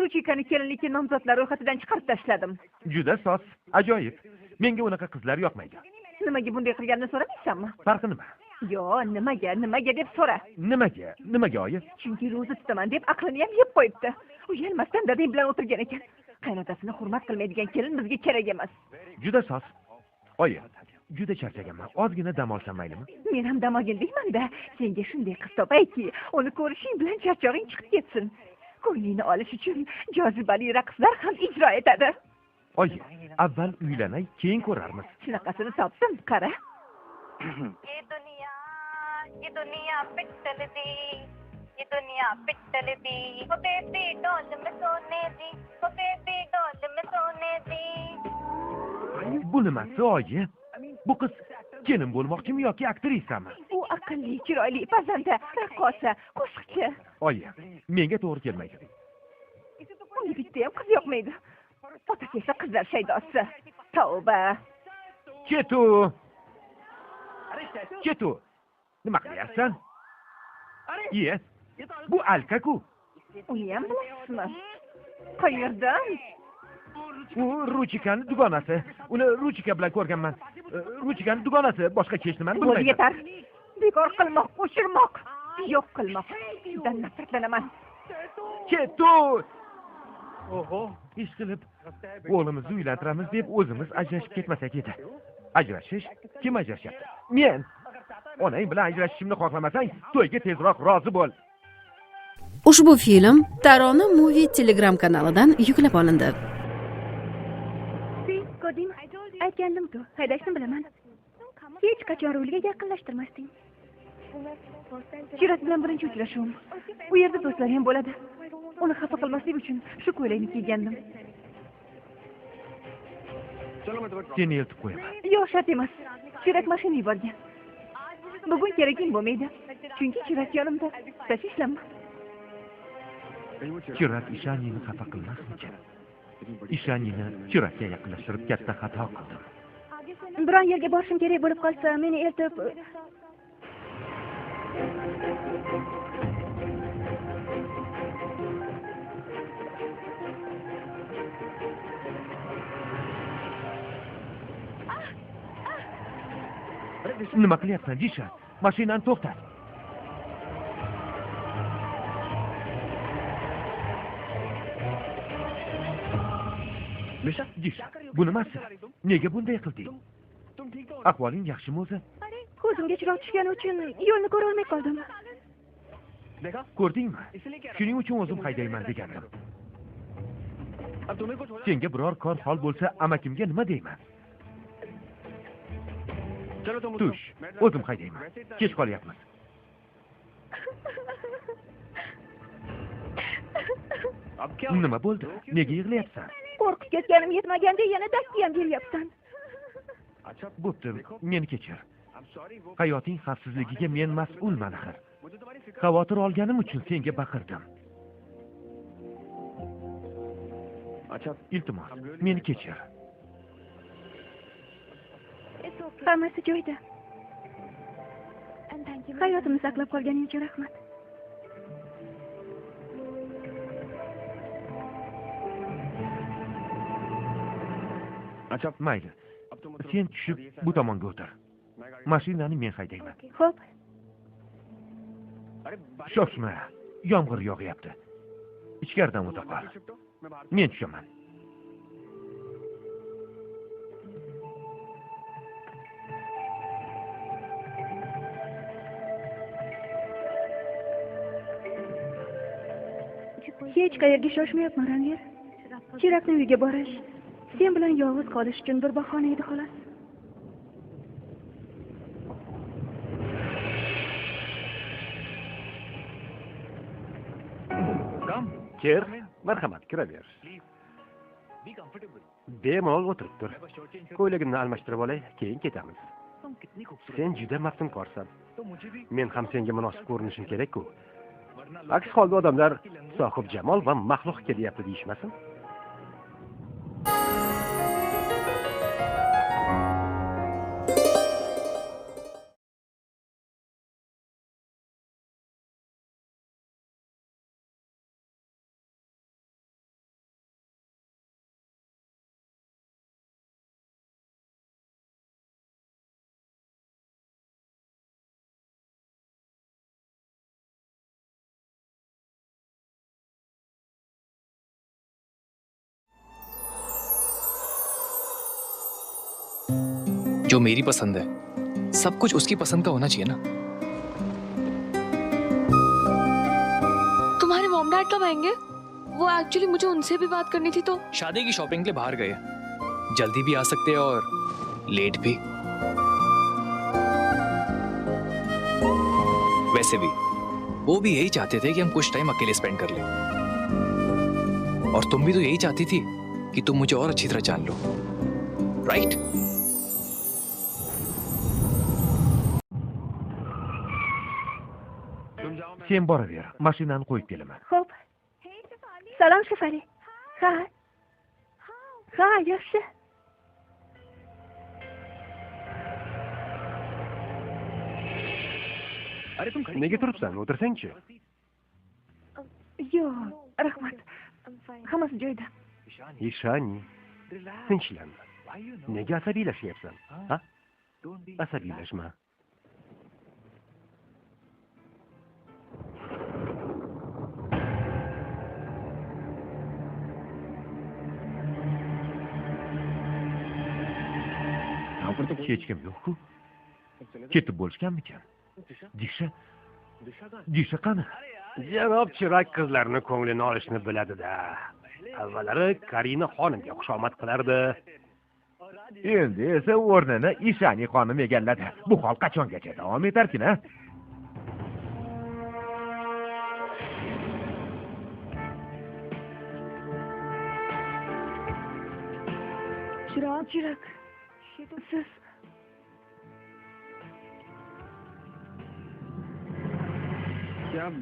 Ruchikani kelinlikka nomzodlar ro'yxatidan chiqarib tashladim. Juda soz, ajoyib. Menga unaqa qizlar yoqmaydi. Nimaga bunday qilganini so'ramaysanmi? Farqi nima? Yo, nimaga deb so'ra. Nimaga oyi? Chunki ro'za tutaman deb aqlini ham yeb qo'yibdi. Uyalmasdan dadang bilan o'tirgan ekan. Qaynotasini hurmat qilmaydigan kelin bizga kerak emas. Juda soz. Oyi, juda charchaganman. Ozgina dam olsam maylimi? Men ham dam olgin deyman-da. Senga shunday qiz topayki, uni ko'rishing bilan charchog'ing chiqib ketsin. Ko'nglingni olish uchun jozibali raqslar ham ijro etadi. Oyi, avval uylanay, keyin ko'rarmiz. Shunaqasini topdim, qara. ये दुनिया पिट्टल दी ये दुनिया पिट्टल दी वो baby doll में सोने दी वो बेबी डॉल में सोने दी Bu nimasi oyi? Bu qiz kelin bo'lmoqchimi yoki aktrisami? U aqlli, chiroyli, pazanda, raqqosa, qo'shiqchi. Oyi, menga to'g'ri kelmaydi. Unga bitta ham qiz yoqmaydi. Otasi esa qizlar shaydosi. Tavba. Ketu. Nima qilyapsan? Iye. Bu Alka-ku. Uni ham bilasizmi? Qayerdan? U Ruchikani dugonasi. Uni Ruchika bilan ko'rganman. Ruchikani dugonasi, boshqa hech nimani bilmayman. Bo'ldi, yetar. Bekor qilmoq, o'chirmoq, yo'q qilmoq. Undan nafratlanaman. Ketu. Oho, ish qilib o'g'limizni uylantiramiz deb o'zimiz ajrashib ketmasak edi. Ajrashish? Kim ajrashyapti? Men. Onang bilan ajrashishimni xohlamasang, to'yga tezroq rozi bo'l. Ushbu film Tarona Movie Telegram kanalidan yuklab olindi. Ko'rdingmi? Aytgandim-ku, haydashni bilaman. Hech qachon rulga yaqinlashtirmasding. Shirat bilan birinchi uchrashuvim. U yerda do'stlar ham bo'ladi. Uni xafa qilmaslik uchun shu ko'ylakni kiygandim. Seni eltib qo'yaman. Yo'q, shart emas. Shirat mashina yuborgan. Bugun keraging bo'lmaydi. Chunki Shirat yonimda. Tashvishlanma. Shirat Ishanini xafa qilmasmikin? Ishanini Shiratga yaqinlashtirib katta xato qildim. Biron yerga borishim kerak bo'lib qolsa, meni eltib Nima qilyapsan, Disha? Mashinani to'xtat. Disha, bu nimasi? Nega bunday qilding? Ahvoling yaxshimi o'zi? ko'zimga chiroq tushgani uchun yo'lni ko'ra olmay qoldim. Ko'rdingmi? Shuning uchun o'zim haydayman degandim. Senga biror kor hol bo'lsa, amakimga nima deyman? Tush, o'zim haydayman. Kech qolyapmiz. Nima bo'ldi? Nega yig'layapsan? Qo'rqib ketganim yetmaganda yana dasti ham beryapsan. Bo'pti, meni kechir. Hayoting xavfsizligiga men mas'ulman axir. Xavotir olganim uchun senga baqirdim. Iltimos, meni kechir. Hammasi joyida. Hayotimni saqlab qolganing uchun rahmat. Mayli. Sen tushib bu tomonga o'tir. Mashinani men haydayman. Xo'p. Shoshma, yomg'ir yog'yapti. Ichkaridan o'ta qol. Men tushaman. Hech qayerga shoshmayapman, Ranvir. Chiroqni uyiga borish, sen bilan yolg'iz qolish uchun bir bahona edi xolos. Kir, marhamat, kiraver. Bemalol o'tirib tur. Ko'ylagimni almashtirib olay, keyin ketamiz. Sen juda maftunkorsan. Men ham senga munosib ko'rinishim kerak-ku. Aks holda odamlar sohib jamol va maxluq kelyapti deyishmasin. जो मेरी पसंद है सब कुछ उसकी पसंद का होना चाहिए ना। तुम्हारे मॉम डैड कब आएंगे? वो एक्चुअली मुझे उनसे भी बात करनी थी। तो शादी की शॉपिंग के लिए बाहर गए, जल्दी भी आ सकते हैं और लेट भी। वैसे भी वो भी यही चाहते थे कि हम कुछ टाइम अकेले स्पेंड कर लें, और तुम भी तो यही चाहती थी कि तुम मुझे और अच्छी तरह जान लो, right? Sen boraver, mashinani qo'yib kelaman. Xo'p. Salom Shafari. Ha. Ha, yaxshi. Nega turibsan? O'tirsang-chi. Yo'q, rahmat. Hammasi joyida. Ishani, tinchlanma. Nega asabiylashyapsan? Ha? Asabiylashma. Hech kim yo'q-ku. Ketib bo'lishganmikan? Disha qani? Janob Chirak qizlarni ko'nglini olishni biladi-da. Avvallari Karina xonimga xushomad qilardi. Endi esa o'rnini Ishani xonim egalladi. Bu hol qachongacha davom etarkin-a? Chirak. Siz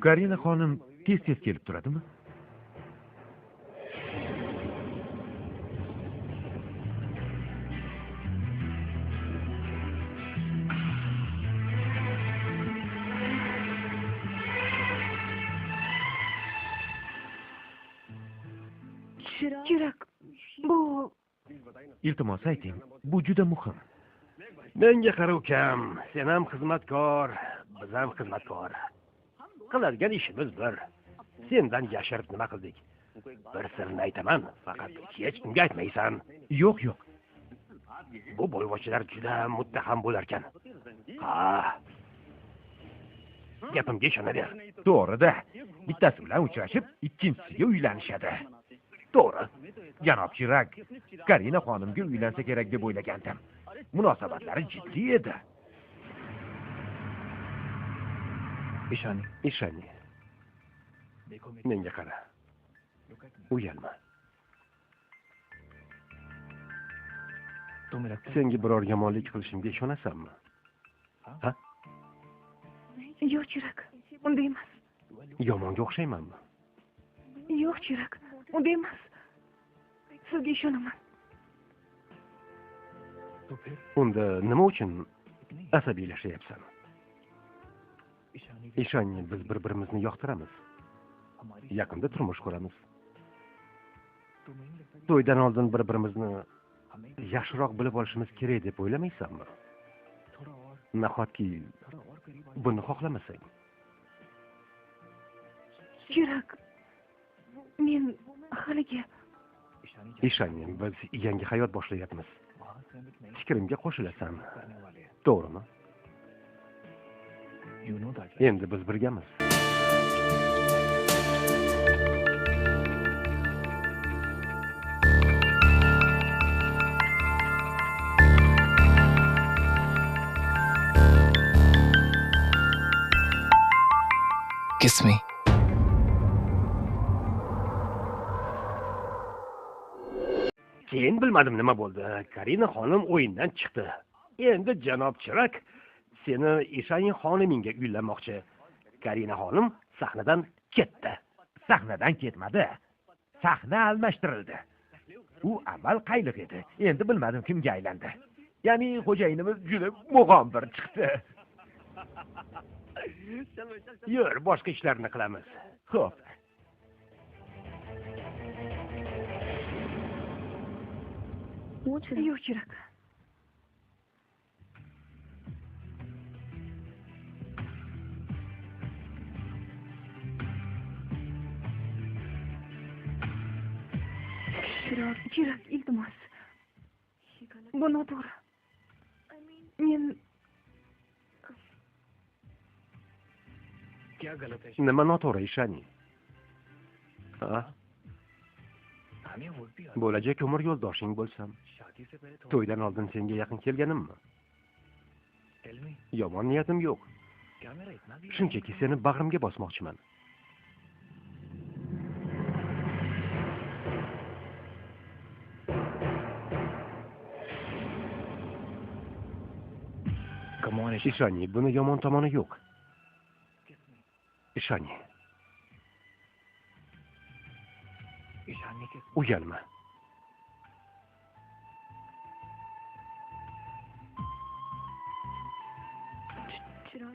Karina xonim tez-tez kelib turadimi? Chirak, bu Iltimos ayting, bu juda muhim. Menga qara ukam, sen ham xizmatkor, biz ham xizmatkor. Qiladigan ishimiz bir. Sendan yashirib nima qildik? Bir sirni aytaman, faqat hech kimga aytmaysan. Yo'q. Bu boyvachchalar juda muttaham bo'lar ekan. Ha. Gapimga ishonaver. To'g'ri-da. Bittasi bilan uchrashib, ikkinchisiga uylanishadi. To'g'ri. Janob Chirak Karina xonimga uylansa kerak deb o'ylagandim. Munosabatlari jiddiy edi. Ishani. Menga qara. Uyalma. Senga biror yomonlik qilishimga ishonasanmi? Ha? Yo'q, Chirak. Unday emas. Yomonga o'xshaymanmi? Yo'q, Chirak. Unday emas. Sizga ishonaman. Unda nima uchun asabiylashyapsan? Ishonni biz bir-birimizni yoqtiramiz. Yaqinda turmush quramiz. To'ydan oldin bir-birimizni yaxshiroq bilib olishimiz kerak deb o'ylamaysanmi? Nahotki buni xohlamasang? Chirak, men haliga Ishonni biz yangi hayot boshlayapmiz. Fikrimga qo'shilasan. To'g'rimi? Endi biz birgamiz. Kiss me. Keyin bilmadim nima bo'ldi. Karina xonim o'yindan chiqdi. Endi janob Chirak seni Ishani xonimingga uylanmoqchi. Karina xonim sahnadan ketdi. Sahnadan ketmadi. Sahna almashtirildi. U avval qayliq edi. Endi bilmadim kimga aylandi. Ya'ni xo'jayinimiz juda mug'ombir chiqdi. Yur, boshqa ishlarni qilamiz. Xo'p. Yo'q, Chirak. Chirak, iltimos. Bu noto'g'ri. nima noto'g'ri ishoning? Ha? Bo'lajak umr yo'ldoshing bo'lsam, to'ydan oldin senga yaqin kelganimmi? Yomon niyatim yo'q. Shunchaki seni bag'rimga bosmoqchiman. Ishoning, buni yomon tomoni yo'q. Ishoning. Uyalma.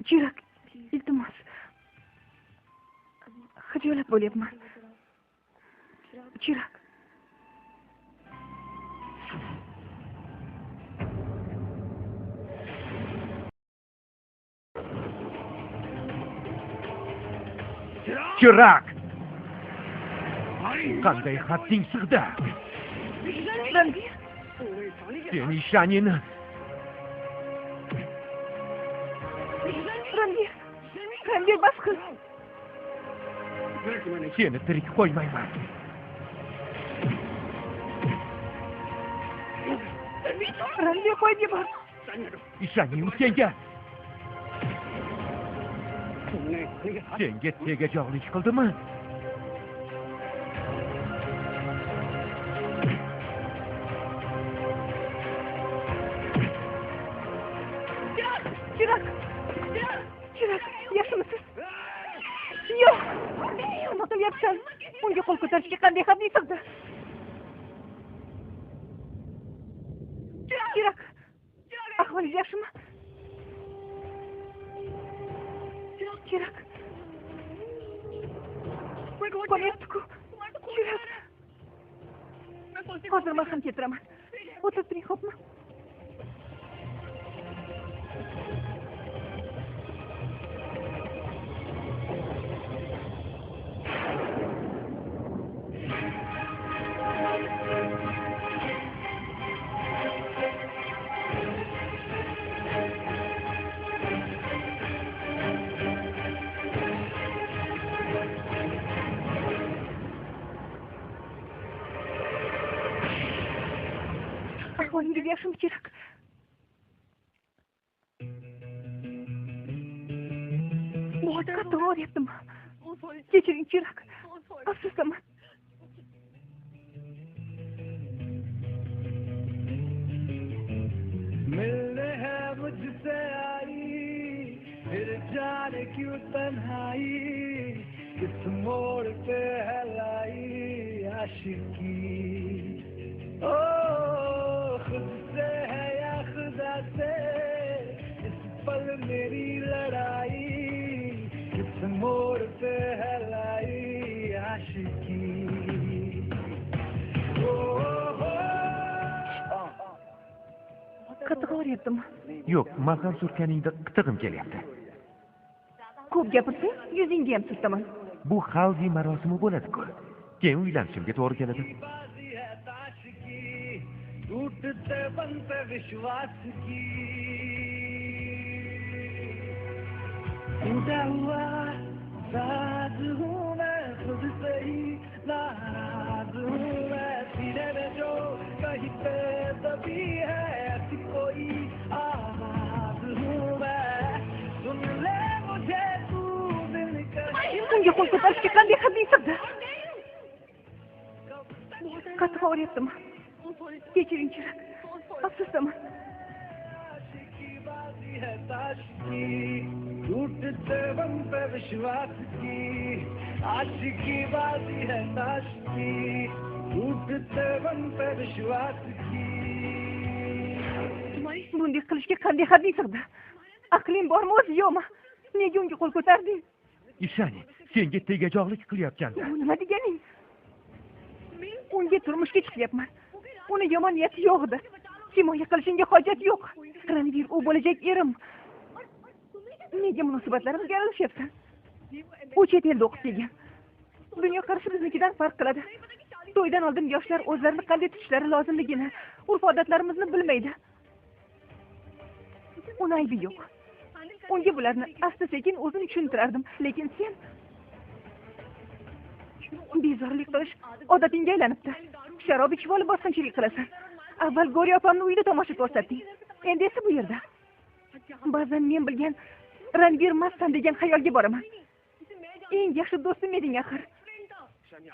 Chiroq, iltimos. Xijolat bo'lyapman. Chiroq. Chiroq! Qanday hadding sig'di? Ranbir, Sen ishoningni. Ranbir bas qil. Seni tirik qo'ymayman. Ranbir qo'yib yubor. Ishoning senga. Senga tegajog'lik qildimi? Chiroq, yaxshimisiz? Yo'q. Nima qilyapsan? Unga qo'l ko'tarishga qanday hadning sig'di? Chiroq, ahvolingiz yaxshimi? Chiroq. Qo'nyapti-ku. Chiroq. Hozir men ham keltiraman. O'tirib turing, xo'pmi? Ahvolingiz yaxshimi, Chiroq? Qattiq og'riyaptimi? Kechiring, Chiroq. Afsusdaman. मिलने है मुझसे आई फिर जाने क्यों तन्हाई किस मोड़ पे है लाई आशिकी ओ खुद से है या खुदा से इस पल मेरी लड़ाई किस मोड़ पे है लाई आशिकी Qattiq og'riyaptimi? Yo'q, malham surkaningda qitig'im kelyapti. Ko'p gapirsang, yuzingga ham surtaman. Bu haldi marosimi bo'ladi-ku. Keyin uylanishimga to'g'ri keladi. टूटते बनते विश्वास की टूटा हुआ साज हूँ मैं खुद से ही नाराज हूँ मैं सीने में जो कहीं पे दबी है ऐसी कोई आवाज हूँ मैं सुन ले मुझे तू दिल कर Unga qo'l ko'tarishga qanday hadning sig'di? Qattiq og'riyaptimi? Kechiring, Chiroq. Afsusdaman. टूटते बन पे विश्वास की आशिकी बाजी है ताश की टूटते बन पे विश्वास की Bunday qilishga qanday hadning sig'di? Aqling bormi o'zi yo'qmi? Nega unga qo'l ko'tarding? Ishani, senga tegajog'lik qilyapti. Bu nima deganing? Unga turmushga chiqyapman. Uni yomon niyati yo'q edi. Himoya qilishingga hojat yo'q. Ranbir, u bo'lajak erim. Nega munosabatlarimizga aralashyapsan? U chet elda o'qib kelgan. Dunyoqarashi biznikidan farq qiladi. To'ydan oldin yoshlar o'zlarini qanday tutishlari lozimligini, urf-odatlarimizni bilmaydi. Uni aybi yo'q. unga bularni asta sekin o'zim tushuntirardim, lekin sen bezorilik qilish odatingga aylanibdi. Sharob ichib olib bosqinchilik qilasan. Avval G'ori opamni uyida tomosha ko'rsatding, endi esa bu yerda. Ba'zan men bilgan Ranvir mastan degan xayolga boraman. Eng yaxshi do'stim eding axir.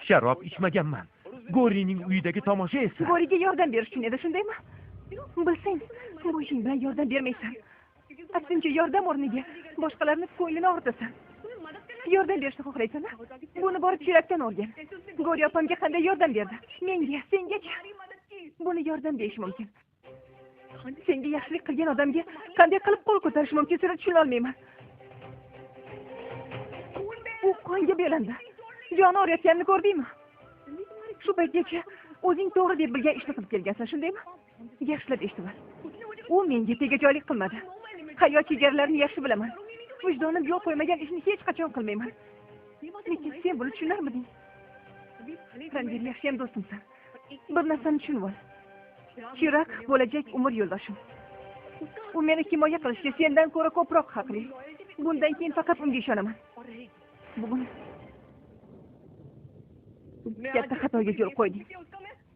Sharob ichmaganman. G'orining uyidagi tomosha esa. G'origa yordam berish uchun edi, shundaymi? Bilsang, bu ishing bilan yordam bermaysan. Aksincha, yordam o'rniga boshqalarning ko'nglini og'ritasan. Yordam berishni xohlaysan-a? Buni borib Chirakdan o'rgan. G'ori opamga qanday yordam berdi? Menga, sengacha. Buni yordam deyish mumkin. Senga yaxshilik qilgan odamga qanday qilib qo'l ko'tarish mumkin, seni tushuna olmayman. U qonga belandi. Joni o'rayotganini ko'rdingmi? Shu paytgacha o'zing to'g'ri deb bilgan ishni qilib kelgansan, shundaymi? Yaxshilab eshitib ol. U menga tegajoylik qilmadi. Hayot chegaralarini yaxshi bilaman. Vijdonim yo'l qo'ymagan ishni hech qachon qilmayman. Lekin sen buni tushunarmiding? Ranvir yaxshi ham do'stimsan. Bir narsani tushunib ol. Chirak bo'lajak umr yo'ldoshim. U meni himoya qilishga sendan ko'ra ko'proq haqli. Bundan keyin faqat unga ishonaman. Bugun katta xatoga yo'l qo'yding.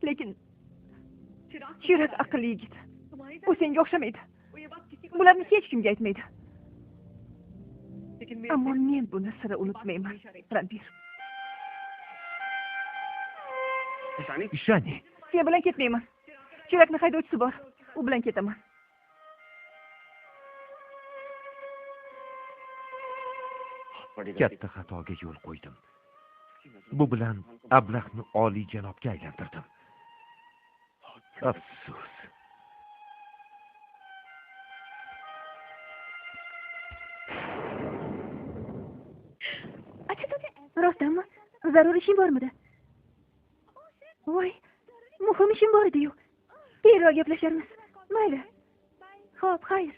Lekin Chirak aqlli yigit. U senga o'xshamaydi. Bularni hech kimga aytmaydi. Ammo men buni sira unutmayman, Ranvir. Ishani. Sen bilan ketmayman. Chirakni haydovchisi bor. U bilan ketaman. Katta xatoga yo'l qo'ydim. Bu bilan ablahni oliy janobga aylantirdim. Afsus. Rostdanmi? Zarur ishing bormidi? Voy, muhim ishim bor edi-yu. Keyinroq gaplasharmiz. Mayli. Xo'p, xayr.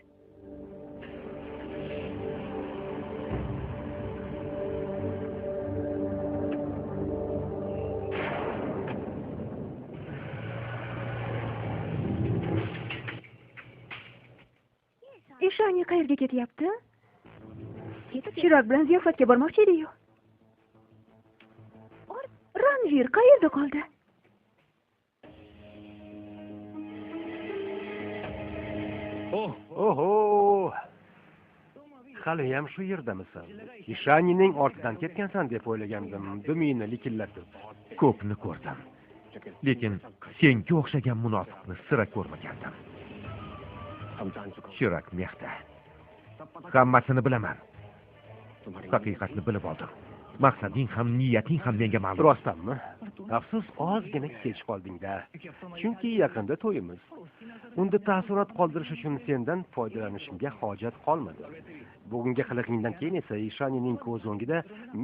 Ishonchi qayerga ketyapti? Chiroq bilan ziyofatga bormoqchi edi-yu. Ranvir qayerda qoldi? Oho. Hali ham shu yerdamisan? Ishanining ortidan ketgansan deb o'ylagandim. Dumingni likillatib. Ko'pni ko'rdim. Lekin senga o'xshagan munofiqni sira ko'rmagandim. Chirak mehda. Hammasini bilaman. Haqiqatni bilib oldim. Maqsading ham, niyating ham menga ma'lum. Rostdanmi? Afsus, ozgina kech qolding-da. Chunki yaqinda to'yimiz. Unda taassurot qoldirish uchun sendan foydalanishimga hojat qolmadi. Bugungi qiliqingdan keyin esa Ishanining ko'z o'ngida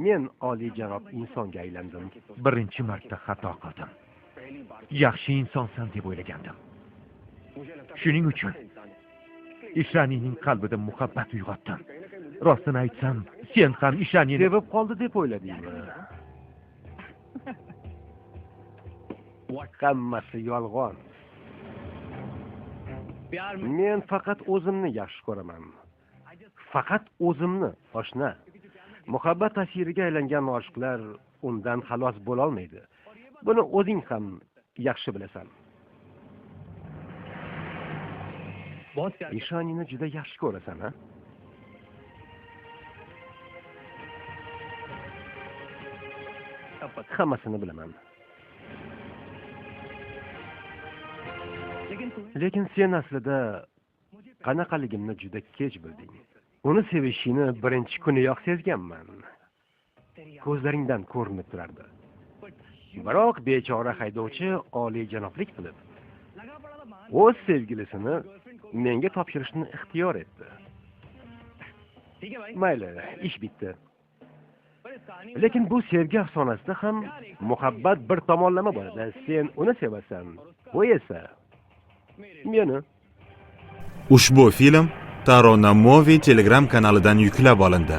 men oliy janob insonga aylandim. Birinchi marta xato qildim. Yaxshi insonsan deb o'ylagandim. Shuning uchun Ishanining qalbida muhabbat uyg'otdim. Rostini aytsam, sen ham Ishanini sevib qoldi deb o'yladingmi? Hammasi yolg'on. Men faqat o'zimni yaxshi ko'raman. Faqat o'zimni, oshna. Muhabbat ta'siriga aylangan oshiqlar undan xalos bo'la olmaydi. Buni o'zing ham yaxshi bilasan. Ishanini juda yaxshi ko'rasan, ha? Hammasini bilaman. Lekin sen aslida qanaqaligimni juda kech bilding. Uni sevishingni birinchi kuniyoq sezganman. Ko'zlaringdan ko'rinib turardi. Biroq bechora haydovchi oliy janoblik qilib o'z sevgilisini menga topshirishni ixtiyor etdi. Mayli, ish bitdi. Lekin bu sevgi afsonasida ham muhabbat bir tomonlama bo'ladi. Sen uni sevasan, u esa meni. Ushbu film Tarona Movie Telegram kanalidan yuklab olindi.